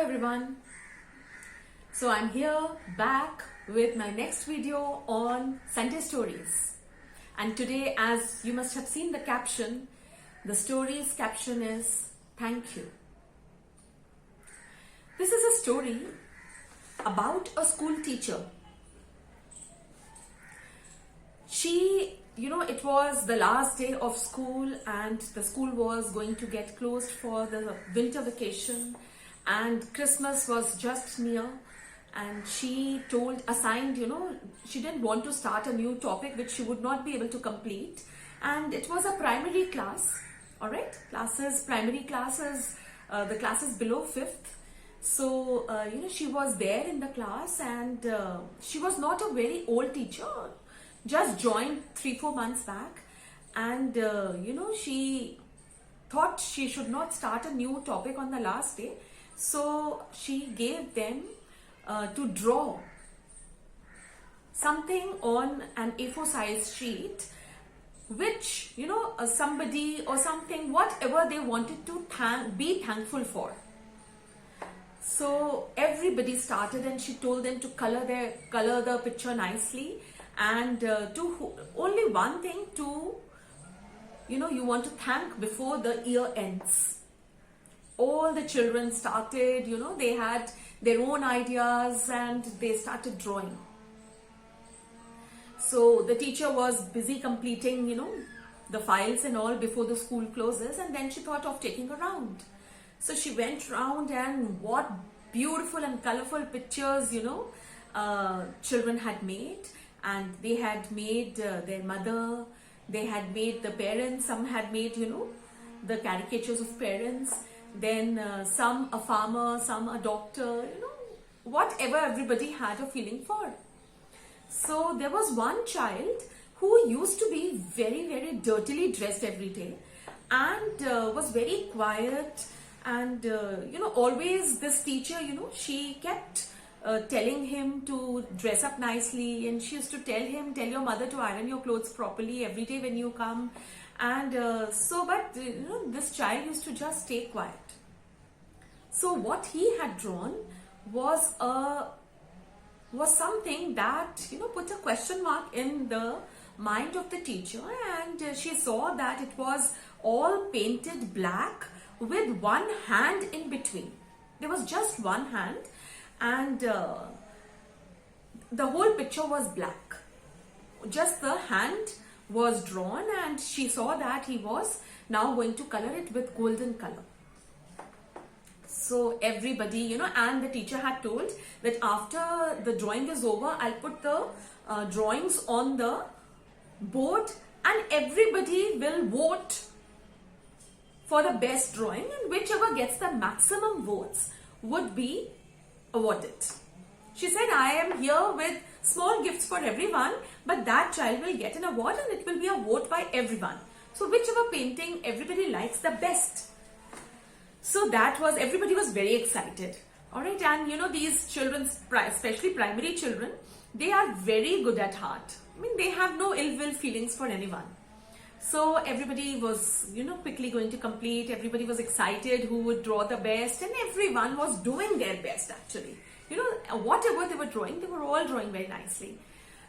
everyone. So I'm here back with my next video on Sunday stories. And today, as you must have seen the caption, the story's caption is thank you. This is a story about a school teacher. It was the last day of school and the school was going to get closed for the winter vacation and Christmas was just near, and she she didn't want to start a new topic which she would not be able to complete, and it was a primary class. All right, primary classes, the classes below 5th. So she was there in the class, and she was not a very old teacher, just joined 3-4 months back, and she thought she should not start a new topic on the last day. So she gave them to draw something on an A4 size sheet, which somebody or something, whatever they wanted to be thankful for. So everybody started, and she told them to color the picture nicely, and only one thing you want to thank before the year ends. All the children started, they had their own ideas and they started drawing. So the teacher was busy completing, the files and all before the school closes, and then she thought of taking a round. So she went round, and what beautiful and colorful pictures, children had made. And they had made their mother, they had made the parents, some had made, the caricatures of parents, then some a farmer, some a doctor, whatever everybody had a feeling for. So there was one child who used to be very, very dirtily dressed every day, and was very quiet, and always this teacher, she kept telling him to dress up nicely, and she used to tell your mother to iron your clothes properly every day when you come, and this child used to just stay quiet. So what he had drawn was something that put a question mark in the mind of the teacher, and she saw that it was all painted black with one hand in between. There was just one hand, and the whole picture was black. Just the hand was drawn, and she saw that he was now going to color it with golden color. So everybody, and the teacher had told that after the drawing is over, I'll put the drawings on the board, and everybody will vote for the best drawing, and whichever gets the maximum votes would be awarded. She said, I am here with small gifts for everyone, but that child will get an award, and it will be a vote by everyone. So whichever painting everybody likes the best. So everybody was very excited. All right, and these children, especially primary children, they are very good at heart. I mean, they have no ill will feelings for anyone. So everybody was, quickly going to complete. Everybody was excited who would draw the best, and everyone was doing their best actually. Whatever they were drawing, they were all drawing very nicely.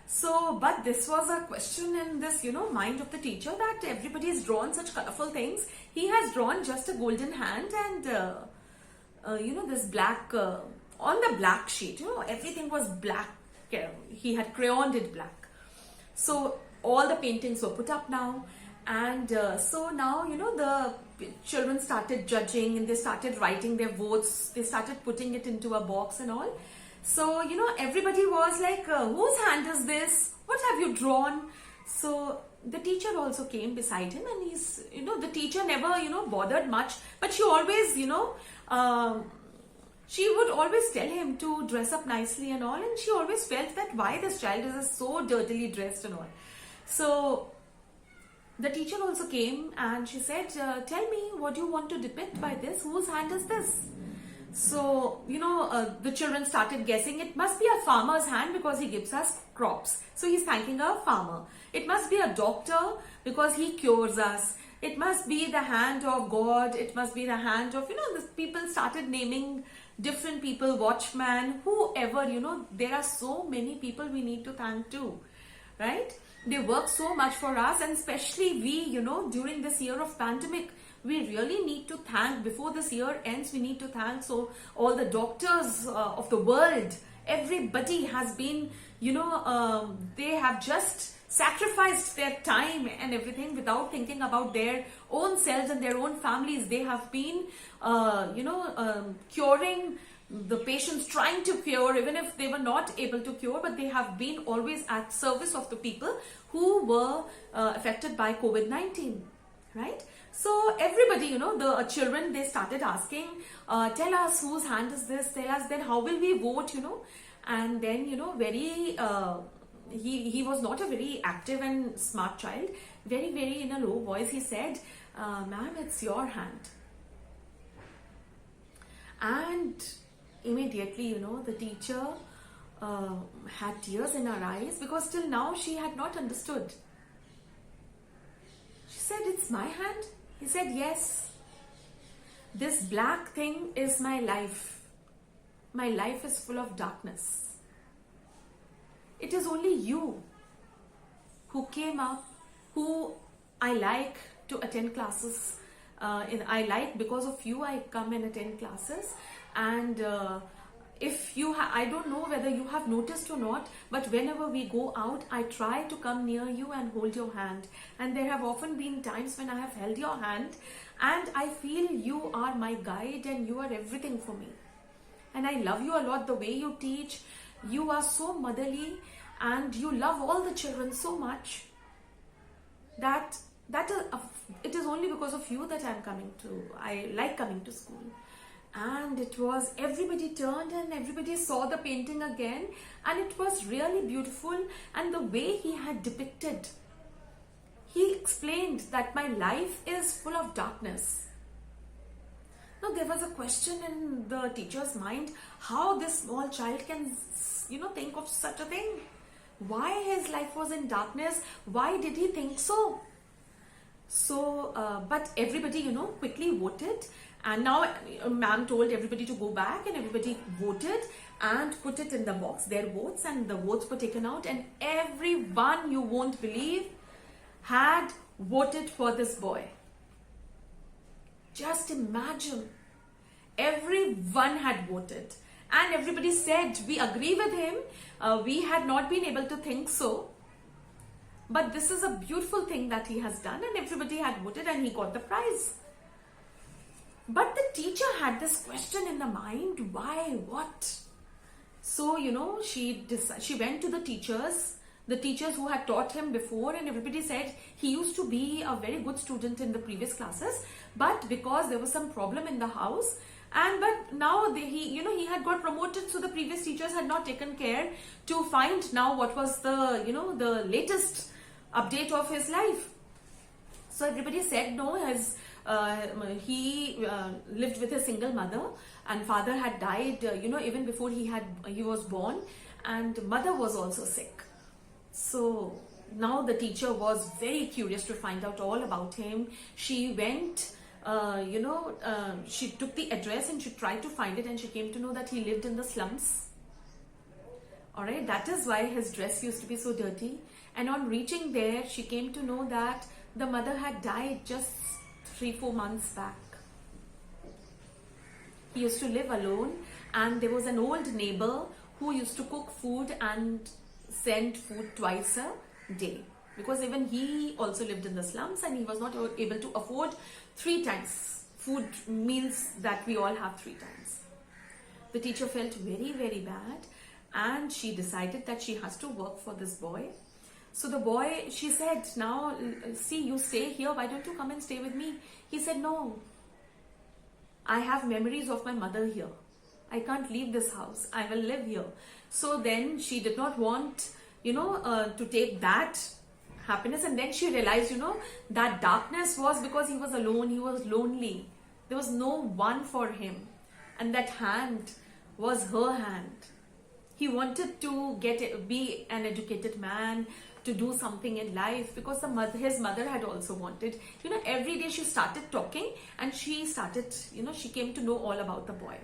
So, but this was a question in this, mind of the teacher, that everybody has drawn such colorful things. He has drawn just a golden hand and, this black, on the black sheet, everything was black. He had crayoned it black. So all the paintings were put up now. And so now, the children started judging, and they started writing their votes. They started putting it into a box and all. So, everybody was like, whose hand is this? What have you drawn? So the teacher also came beside him, and he's, the teacher never, bothered much, but she always, she would always tell him to dress up nicely and all. And she always felt that why this child is so dirtily dressed and all. So the teacher also came, and she said, tell me, what do you want to depict by this? Whose hand is this? So, the children started guessing. It must be a farmer's hand because he gives us crops. So he's thanking a farmer. It must be a doctor because he cures us. It must be the hand of God. It must be the hand of, the people started naming different people, watchman, whoever, there are so many people we need to thank too, right? They work so much for us, and especially we, during this year of pandemic, we really need to thank, before this year ends, we need to thank all the doctors of the world. Everybody has been, they have just sacrificed their time and everything without thinking about their own selves and their own families. They have been, curing the patients, trying to cure, even if they were not able to cure, but they have been always at service of the people who were affected by COVID-19, right? So everybody, the children, they started asking, tell us whose hand is this, tell us, then how will we vote, and then, very, he was not a very active and smart child. Very, very in a low voice, he said, ma'am, it's your hand. And immediately, the teacher had tears in her eyes, because till now she had not understood. She said, it's my hand? He said, yes. This black thing is my life. My life is full of darkness. It is only you who came up, who I like to attend classes. Because of you, I come and attend classes. And if you I don't know whether you have noticed or not, but whenever we go out, I try to come near you and hold your hand. And there have often been times when I have held your hand and I feel you are my guide and you are everything for me. And I love you a lot, the way you teach. You are so motherly and you love all the children so much that it is only because of you that I like coming to school. And it was, everybody turned and everybody saw the painting again, and it was really beautiful. And the way he had depicted, he explained that my life is full of darkness. Now there was a question in the teacher's mind, how this small child can, think of such a thing. Why his life was in darkness? Why did he think so? So, but everybody, quickly voted. And now ma'am told everybody to go back, and everybody voted and put it in the box, their votes, and the votes were taken out, and everyone, you won't believe, had voted for this boy. Just imagine, everyone had voted, and everybody said, we agree with him, we had not been able to think so, but this is a beautiful thing that he has done, and everybody had voted and he got the prize. But the teacher had this question in the mind, why, what? So, she went to the teachers who had taught him before, and everybody said he used to be a very good student in the previous classes, but because there was some problem in the house, but now he had got promoted, so the previous teachers had not taken care to find now what was the, the latest update of his life. So everybody said no, he lived with a single mother, and father had died, even before he was born, and mother was also sick. So now the teacher was very curious to find out all about him. She went, she took the address and she tried to find it, and she came to know that he lived in the slums. Alright, that is why his dress used to be so dirty. And on reaching there, she came to know that the mother had died just 3-4 months back. He used to live alone, and there was an old neighbor who used to cook food and send food twice a day, because even he also lived in the slums and he was not able to afford 3 times food meals that we all have 3 times. The teacher felt very, very bad, and she decided that she has to work for this boy. So the boy, she said, now see, you stay here, why don't you come and stay with me? He said, no, I have memories of my mother here. I can't leave this house. I will live here. So then she did not want, to take that happiness. And then she realized, that darkness was because he was alone. He was lonely. There was no one for him. And that hand was her hand. He wanted to be an educated man, to do something in life, because his mother had also wanted. Every day she started talking, and she started, she came to know all about the boy.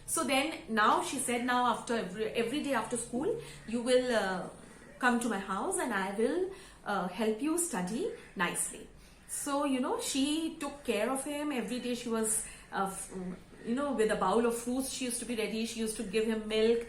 So then now she said, now after every day after school, you will come to my house and I will help you study nicely. So, she took care of him. Every day she was, with a bowl of fruits, she used to be ready. She used to give him milk,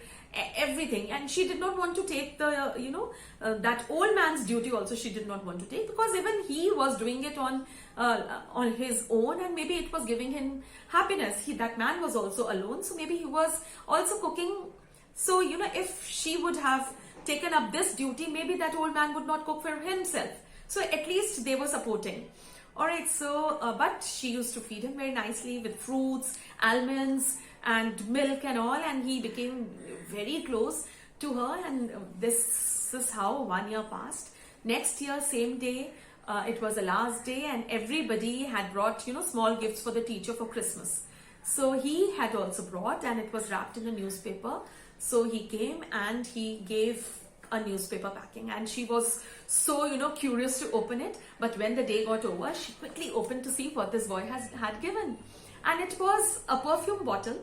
everything. And she did not want to take the, that old man's duty also she did not want to take, because even he was doing it on his own, and maybe it was giving him happiness. That man was also alone, so maybe he was also cooking. So, if she would have taken up this duty, maybe that old man would not cook for himself. So at least they were supporting. Alright, so, but she used to feed him very nicely with fruits, almonds, and milk and all, and he became very close to her, and this is how 1 year passed. Next year, same day, it was the last day, and everybody had brought, small gifts for the teacher for Christmas. So he had also brought, and it was wrapped in a newspaper. So he came and he gave a newspaper packing, and she was so curious to open it. But when the day got over, she quickly opened to see what this boy had given, and it was a perfume bottle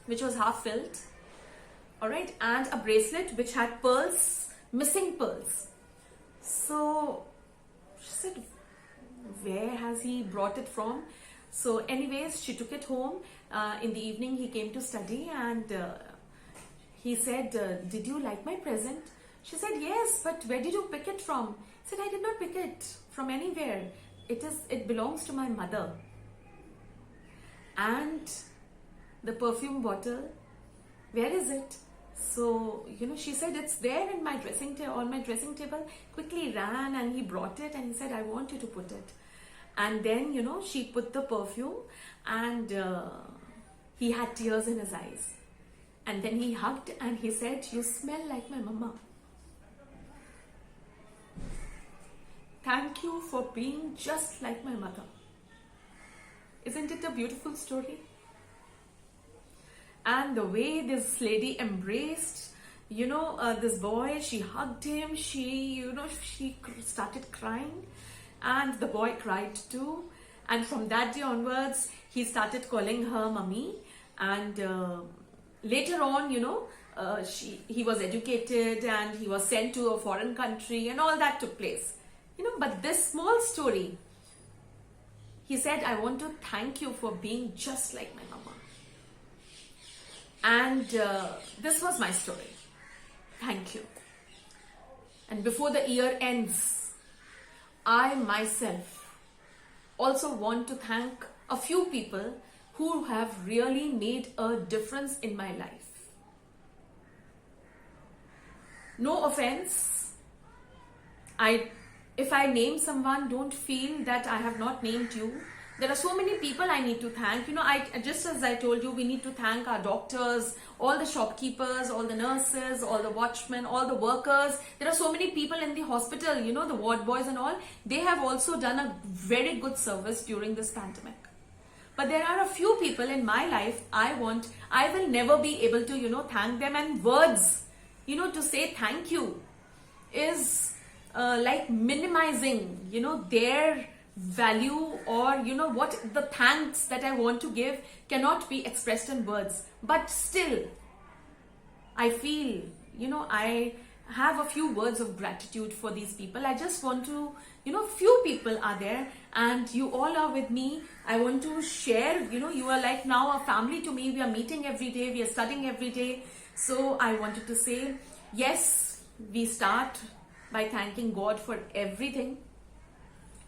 which was half filled, all right, and a bracelet which had pearls, missing pearls. So she said, where has he brought it from? So anyways, she took it home. In the evening he came to study, and he said, did you like my present? She said, yes, but where did you pick it from? He said, I did not pick it from anywhere. It belongs to my mother. And the perfume bottle, where is it? So, she said, it's there in my dressing table, on my dressing table. Quickly ran and he brought it, and he said, I want you to put it. And then, she put the perfume, and he had tears in his eyes. And then he hugged and he said, you smell like my mama. Thank you for being just like my mother. Isn't it a beautiful story? And the way this lady embraced, this boy, she hugged him, she started crying, and the boy cried too. And from that day onwards, he started calling her mummy, and later on, he was educated and he was sent to a foreign country, and all that took place. But this small story, he said, I want to thank you for being just like my mama. And this was my story. Thank you. And before the year ends, I myself also want to thank a few people who have really made a difference in my life. No offense. If I name someone, don't feel that I have not named you. There are so many people I need to thank. Just as I told you, we need to thank our doctors, all the shopkeepers, all the nurses, all the watchmen, all the workers. There are so many people in the hospital, the ward boys and all. They have also done a very good service during this pandemic. But there are a few people in my life I will never be able to, thank them. And words, to say thank you is like minimizing, their value, or what the thanks that I want to give cannot be expressed in words. But still, I feel, I have a few words of gratitude for these people. I just want to, few people are there, and you all are with me. I want to share, you are like now a family to me. We are meeting every day, we are studying every day. So I wanted to say, yes, we start by thanking God for everything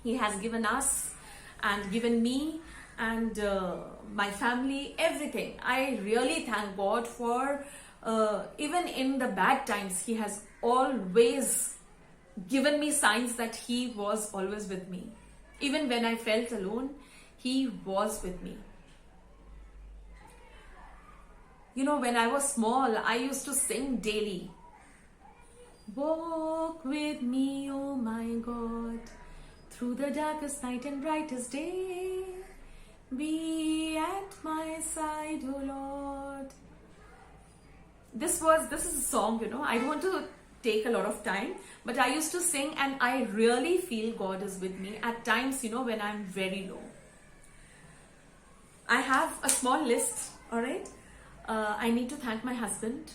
He has given us and given me and my family, everything. I really thank God for even in the bad times, He has always given me signs that He was always with me. Even when I felt alone, He was with me. When I was small, I used to sing daily. Walk with me, oh my God, through the darkest night and brightest day. Be at my side, oh Lord. This is a song, I don't want to take a lot of time, but I used to sing, and I really feel God is with me at times, when I'm very low. I have a small list All right. I need to thank my husband.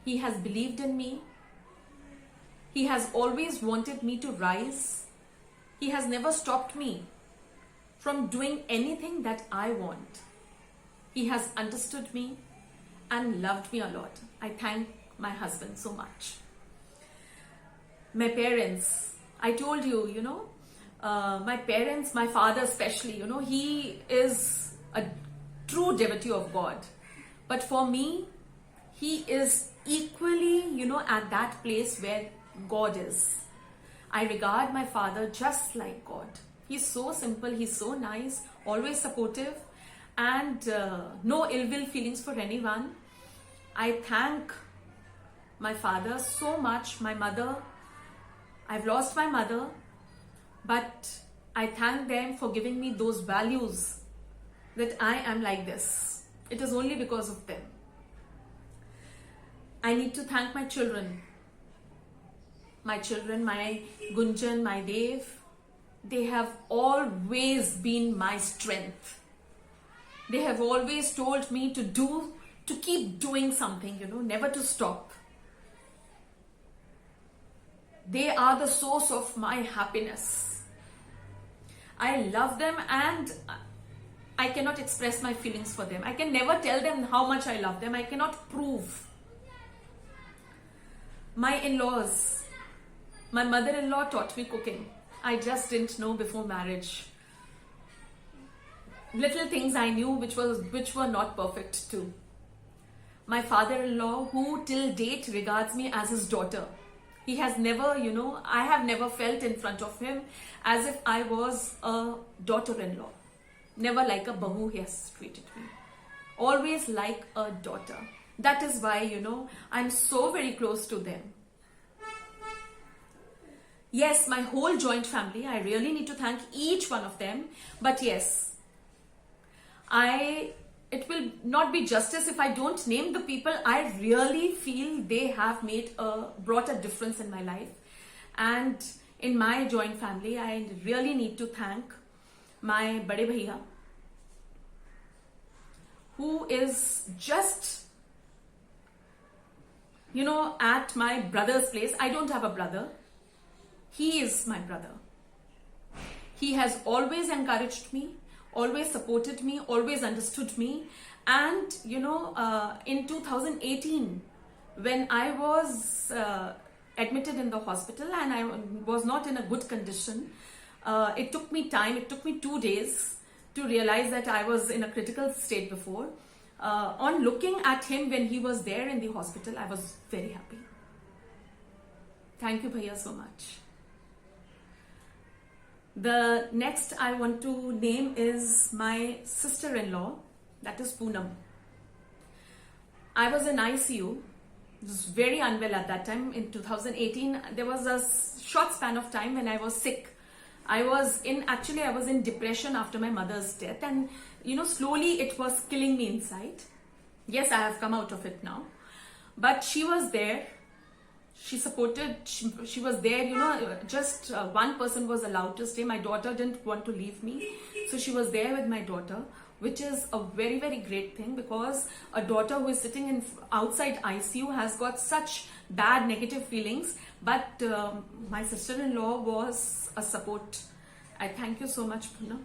He has believed in me. He has always wanted me to rise. He has never stopped me from doing anything that I want. He has understood me and loved me a lot. I thank my husband so much. My parents, I told you, my parents, my father especially, he is a true devotee of God. But for me, he is equally, at that place where God is. I regard my father just like God. He's so simple, he's so nice, always supportive, and no ill will feelings for anyone. I thank my father so much. My mother, I've lost my mother, but I thank them for giving me those values that I am like this. It is only because of them. I need to thank my children. My children, my Gunjan, my Dev, they have always been my strength. They have always told me to keep doing something, never to stop. They are the source of my happiness. I love them and I cannot express my feelings for them. I can never tell them how much I love them. I cannot prove. My in-laws, my mother-in-law taught me cooking. I just didn't know before marriage. Little things I knew which were not perfect too. My father-in-law, who till date regards me as his daughter. He has never, I have never felt in front of him as if I was a daughter-in-law. Never like a bahu he has treated me. Always like a daughter. That is why, I'm so very close to them. Yes, my whole joint family, I really need to thank each one of them. But yes, it will not be justice if I don't name the people I really feel they have brought a difference in my life. And in my joint family, I really need to thank my Bade Bhaiya, who is just, at my brother's place. I don't have a brother. He is my brother. He has always encouraged me, always supported me, always understood me. And, in 2018, when I was admitted in the hospital and I was not in a good condition, it took me time, it took me 2 days to realize that I was in a critical state before. On looking at him when he was there in the hospital, I was very happy. Thank you, Bhaiya, so much. The next I want to name is my sister-in-law, that is Poonam. I was in ICU, was very unwell at that time. In 2018, there was a short span of time when I was sick. I was in depression after my mother's death, and slowly it was killing me inside. Yes, I have come out of it now, but she was there. She supported, she was there, just one person was allowed to stay. My daughter didn't want to leave me. So she was there with my daughter, which is a very, very great thing, because a daughter who is sitting outside ICU has got such bad negative feelings. But my sister-in-law was a support. I thank you so much, Poonam.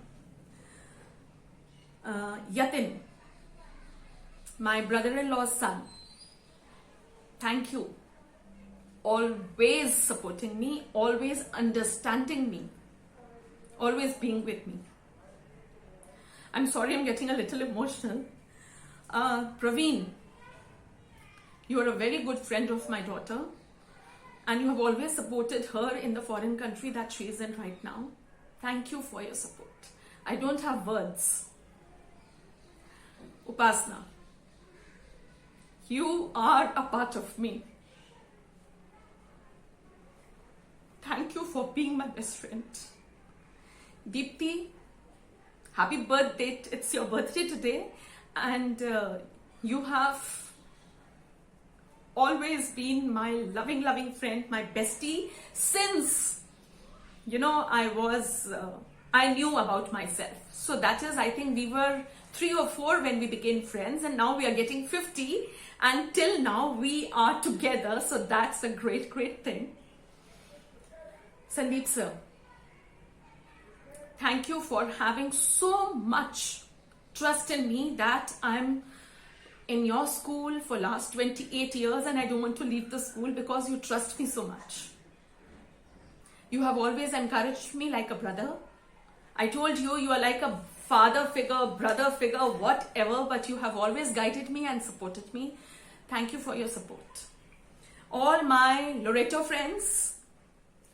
Yatin, my brother-in-law's son. Thank you. Always supporting me, always understanding me, always being with me. I'm sorry, I'm getting a little emotional. Praveen, you are a very good friend of my daughter, and you have always supported her in the foreign country that she is in right now. Thank you for your support. I don't have words. Upasna, you are a part of me. Thank you for being my best friend. Deepti, happy birthday. It's your birthday today, and you have always been my loving friend, my bestie since I knew about myself. So that is, I think we were 3 or 4 when we became friends, and now we are getting 50, and till now we are together. So that's a great, great thing. Sandeep sir, thank you for having so much trust in me that I'm in your school for last 28 years and I don't want to leave the school because you trust me so much. You have always encouraged me like a brother. I told you, you are like a father figure, brother figure, whatever, but you have always guided me and supported me. Thank you for your support. All my Loreto friends,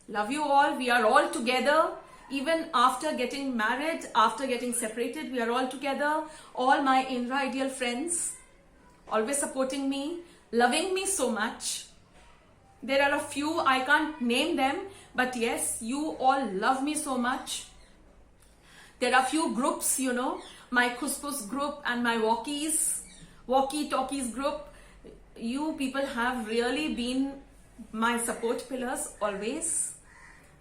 love you all. We are all together. Even after getting married, after getting separated, we are all together. All my Indra Ideal friends, always supporting me, loving me so much. There are a few, I can't name them, but yes, you all love me so much. There are few groups, you know, my Khuspus group and my Walkie Talkies group. You people have really been my support pillars always.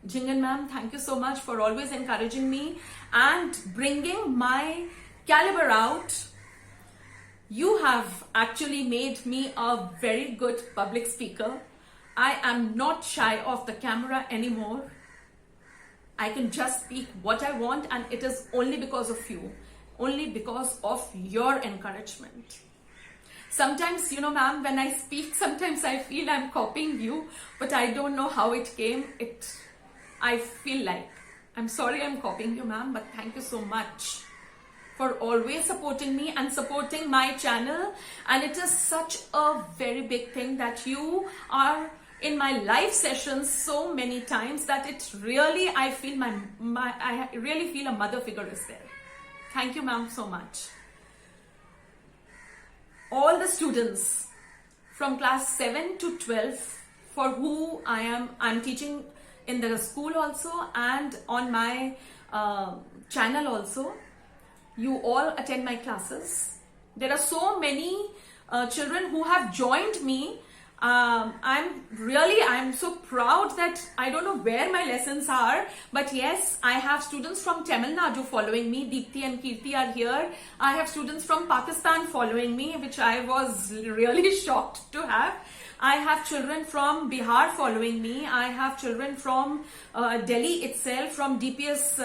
Jingan ma'am, thank you so much for always encouraging me and bringing my caliber out. You have actually made me a very good public speaker. I am not shy of the camera anymore. I can just speak what I want, and it is only because of you, only because of your encouragement. Sometimes, you know, ma'am, when I speak, sometimes I feel I'm copying you, but I don't know how it came. I feel like, I'm sorry I'm copying you, ma'am, but thank you so much for always supporting me and supporting my channel. And it is such a very big thing that you are in my live sessions so many times that it really, I feel I really feel a mother figure is there. Thank you, ma'am, so much. All the students from class 7 to 12 for who I'm teaching in the school also and on my channel also. You all attend my classes. There are so many children who have joined me. I'm so proud that I don't know where my lessons are, but yes, I have students from Tamil Nadu following me. Deepthi and Kirti are here. I have students from Pakistan following me, which I was really shocked to have. I have children from Bihar following me. I have children from Delhi itself, from DPS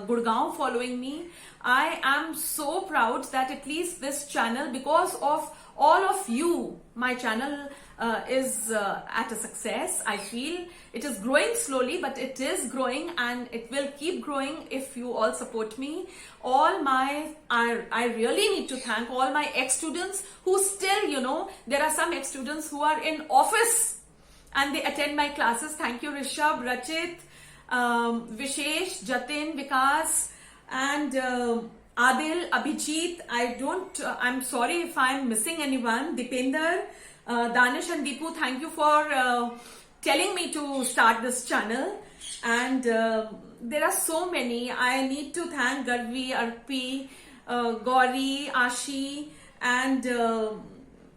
Gurgaon following me. I am so proud that at least this channel, because of all of you, my channel is at a success. I feel it is growing slowly, but it is growing and it will keep growing if you all support me. I really need to thank all my ex-students who still, you know, there are some ex-students who are in office and they attend my classes. Thank you, Rishabh, Rachit, Vishesh, Jatin, Vikas, and Adil, Abhijit. I'm sorry if I'm missing anyone. Dipender, Danish and Deepu, thank you for telling me to start this channel. And there are so many. I need to thank Garvi, Arpi, Gauri, Ashi, and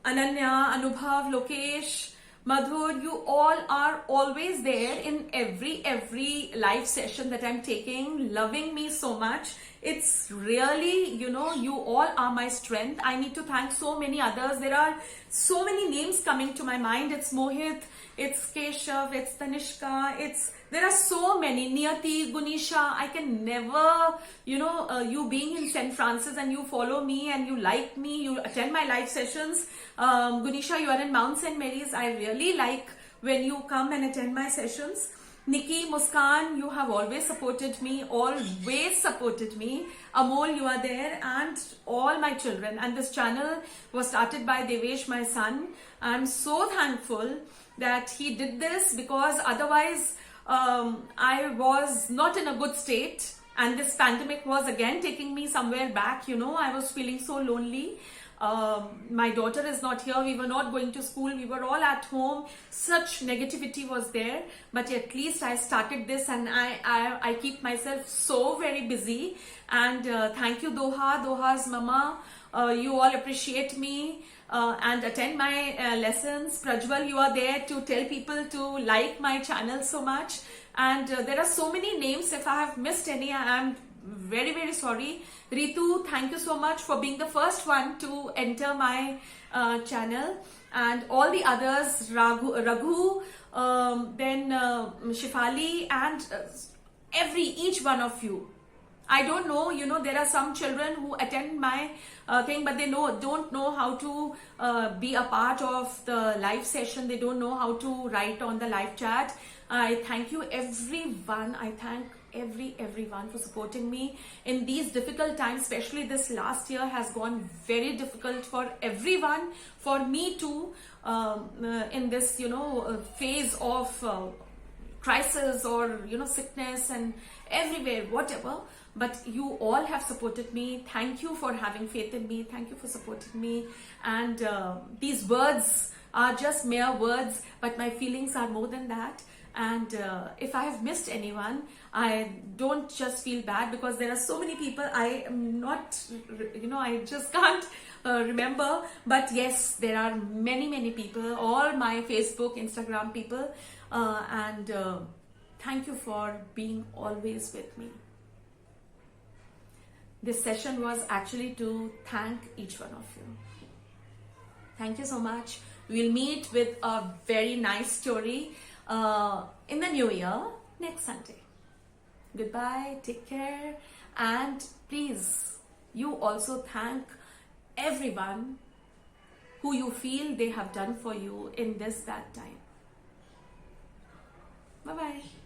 Ananya, Anubhav, Lokesh, Madhur. You all are always there in every live session that I'm taking, loving me so much. It's really, you know, you all are my strength. I need to thank so many others. There are so many names coming to my mind. It's Mohit, it's Keshav, it's Tanishka, there are so many. Niyati, Gunisha. I can never, you know, you being in St. Francis and you follow me and you like me, you attend my live sessions. Gunisha, you are in Mount St. Mary's. I really like when you come and attend my sessions. Nikki, Muskan, you have always supported me, Amol, you are there, and all my children. And this channel was started by Devesh, my son. I'm so thankful that he did this, because otherwise I was not in a good state, and this pandemic was again taking me somewhere back. You know, I was feeling so lonely. My daughter is not here. We were not going to school. We were all at home. Such negativity was there. But at least I started this, and I keep myself so very busy. And thank you, Doha's mama. You all appreciate me and attend my lessons. Prajwal, you are there to tell people to like my channel so much. And there are so many names. If I have missed any, I am very, very sorry. Ritu, thank you so much for being the first one to enter my channel, and all the others, Raghu, then Shifali, and each one of you. I don't know, there are some children who attend my thing, but they don't know how to be a part of the live session. They don't know how to write on the live chat. I thank you everyone. I thank everyone for supporting me in these difficult times. Especially this last year has gone very difficult for everyone, for me too, in this phase of crisis or sickness and everywhere, whatever. But you all have supported me. Thank you for having faith in me. Thank you for supporting me. And these words are just mere words, but my feelings are more than that. And if I have missed anyone, I don't just feel bad, because there are so many people I am not, I just can't remember. But yes, there are many people, all my Facebook, Instagram people, and thank you for being always with me. This session was actually to thank each one of you. Thank you so much. We'll meet with a very nice story in the new year next Sunday. Goodbye, take care, and please, you also thank everyone who you feel they have done for you in this bad time. Bye-bye.